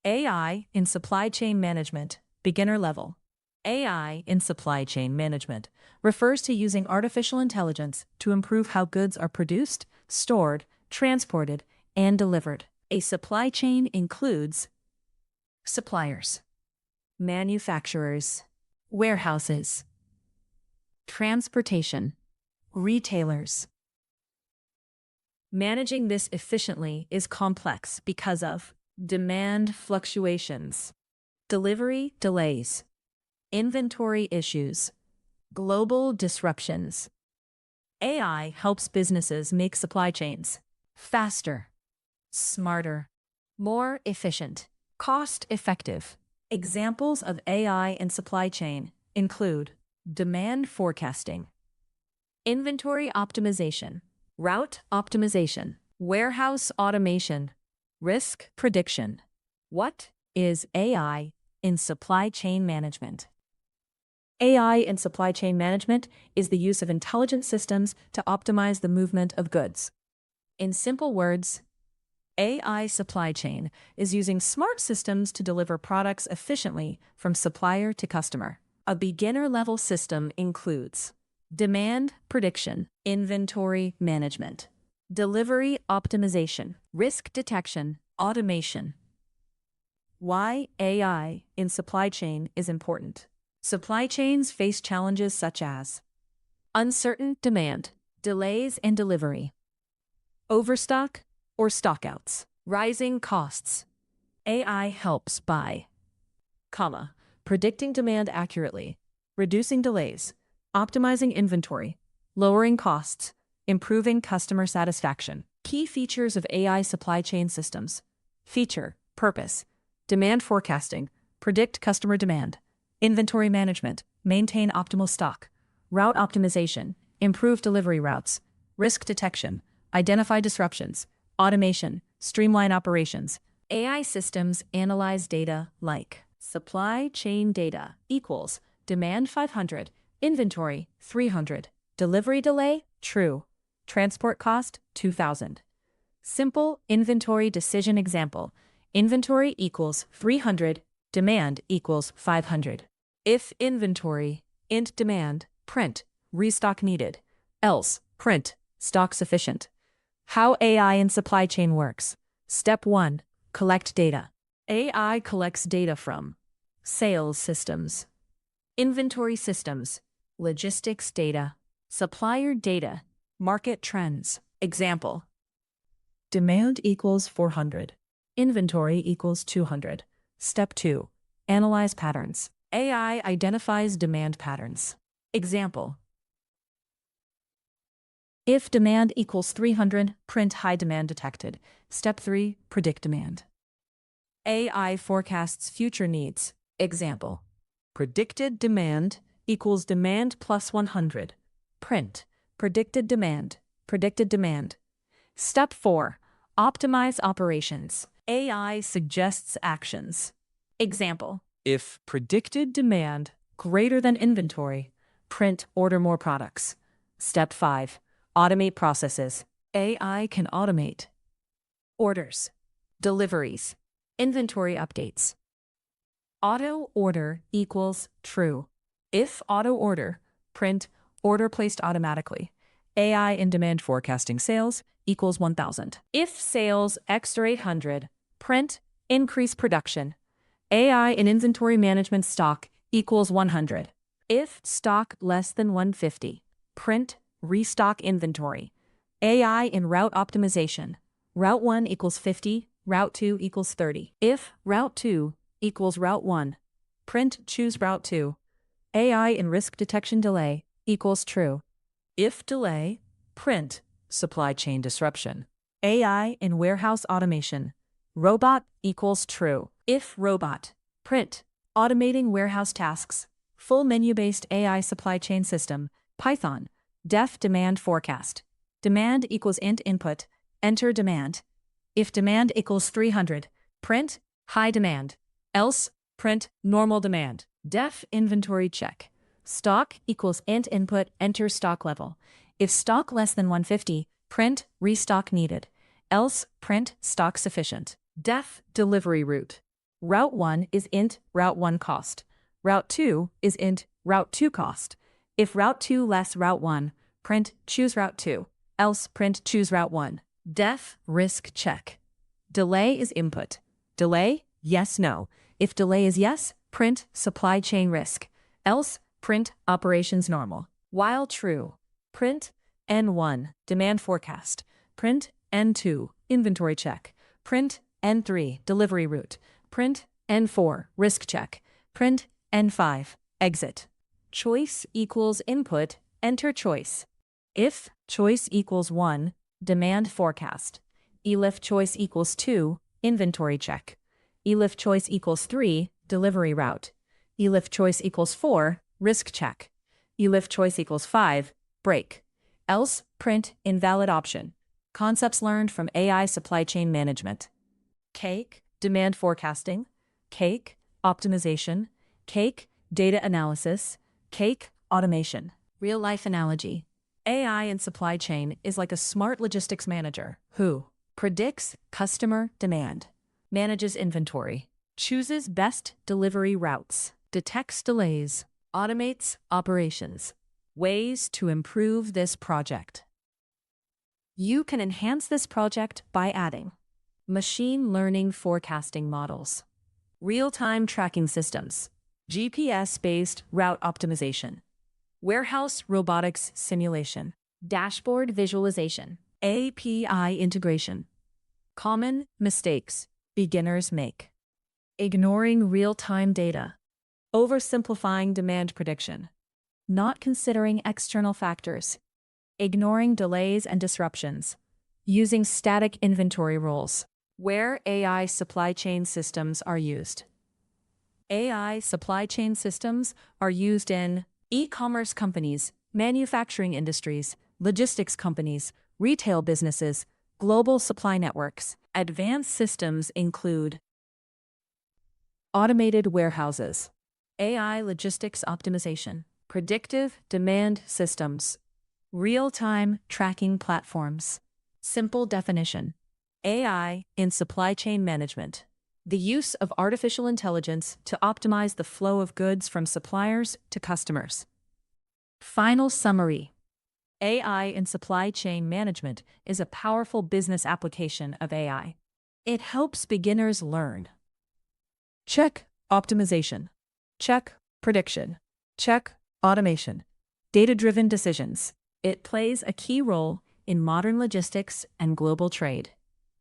AI in supply chain management, beginner level. AI in supply chain management refers to using artificial intelligence to improve how goods are produced, stored, transported, and delivered. A supply chain includes suppliers, manufacturers, warehouses, transportation, retailers. Managing this efficiently is complex because of demand fluctuations, delivery delays, inventory issues, global disruptions. AI helps businesses make supply chains faster, smarter, more efficient, cost-effective. Examples of AI in supply chain include demand forecasting, inventory optimization, route optimization, warehouse automation, risk prediction. What is AI in supply chain management? AI in supply chain management is the use of intelligent systems to optimize the movement of goods. In simple words, AI supply chain is using smart systems to deliver products efficiently from supplier to customer. A beginner-level system includes demand prediction, inventory management, delivery optimization, risk detection, automation. Why AI in supply chain is important. Supply chains face challenges such as uncertain demand, delays in delivery, overstock or stockouts, rising costs. AI helps by, predicting demand accurately, reducing delays, optimizing inventory, lowering costs, improving customer satisfaction. Key features of AI supply chain systems. Feature, purpose, demand forecasting, predict customer demand, inventory management, maintain optimal stock, route optimization, improve delivery routes, risk detection, identify disruptions, automation, streamline operations. AI systems analyze data like supply chain data equals demand 500, inventory 300, delivery delay true, transport cost 2,000. Simple inventory decision example. Inventory equals 300, demand equals 500. If inventory, int demand, print, restock needed, else, print, stock sufficient. How AI in supply chain works. Step 1. Collect data. AI collects data from sales systems, inventory systems, logistics data, supplier data, market trends. Example. Demand equals 400. Inventory equals 200. Step 2. Analyze patterns. AI identifies demand patterns. Example. If demand equals 300, print high demand detected. Step 3. Predict demand. AI forecasts future needs. Example. Predicted demand equals demand plus 100. Print. Predicted demand. Predicted demand. Step 4. Optimize operations. AI suggests actions. Example. If predicted demand greater than inventory, print order more products. Step 5. Automate processes. AI can automate orders, deliveries, inventory updates. Auto order equals true. If auto order, print order placed automatically. AI in demand forecasting sales equals 1,000. If sales extra 800, print increase production. AI in inventory management stock equals 100. If stock less than 150, print restock inventory. AI in route optimization. Route 1 equals 50, route 2 equals 30. If route 2 equals route 1, print choose route 2. AI in risk detection delay equals true. If delay, print supply chain disruption. AI in warehouse automation. Robot equals true. If robot, print automating warehouse tasks. Full menu-based AI supply chain system. Python. Def demand forecast. Demand equals int input. Enter demand. If demand equals 300, print high demand. Else, print normal demand. Def inventory check. Stock equals int input. Enter stock level. If stock less than 150, print restock needed. Else, print stock sufficient. Def delivery route. Route 1 is int Route 1 cost. Route 2 is int Route 2 cost. If Route 2 less Route 1, print choose Route 2, else print choose Route 1. Def risk check. Delay is input. Delay, yes, no. If delay is yes, print supply chain risk, else print operations normal. While true, print N1 demand forecast, print N2 inventory check, print N3 delivery route, print N4 risk check, print N5 exit. Choice equals input, enter choice. If choice equals 1, demand forecast. Elif choice equals 2, inventory check. Elif choice equals 3, delivery route. Elif choice equals 4, risk check. Elif choice equals 5, break. Else, print invalid option. Concepts learned from AI supply chain management. Cake, demand forecasting. Cake, optimization. Cake, data analysis. Cake, automation. Real-life analogy. AI in supply chain is like a smart logistics manager who predicts customer demand, manages inventory, chooses best delivery routes, detects delays, automates operations. Ways to improve this project. You can enhance this project by adding machine learning forecasting models, real-time tracking systems, GPS-based route optimization, warehouse robotics simulation, dashboard visualization, API integration. Common mistakes beginners make: ignoring real-time data, oversimplifying demand prediction, not considering external factors, ignoring delays and disruptions, using static inventory roles. Where AI supply chain systems are used. AI supply chain systems are used in e-commerce companies, manufacturing industries, logistics companies, retail businesses, global supply networks. Advanced systems include automated warehouses, AI logistics optimization, predictive demand systems, real-time tracking platforms. Simple definition: AI in supply chain management. The use of artificial intelligence to optimize the flow of goods from suppliers to customers. Final summary: AI in supply chain management is a powerful business application of AI. It helps beginners learn. Check optimization. Check prediction. Check automation. Data-driven decisions. It plays a key role in modern logistics and global trade.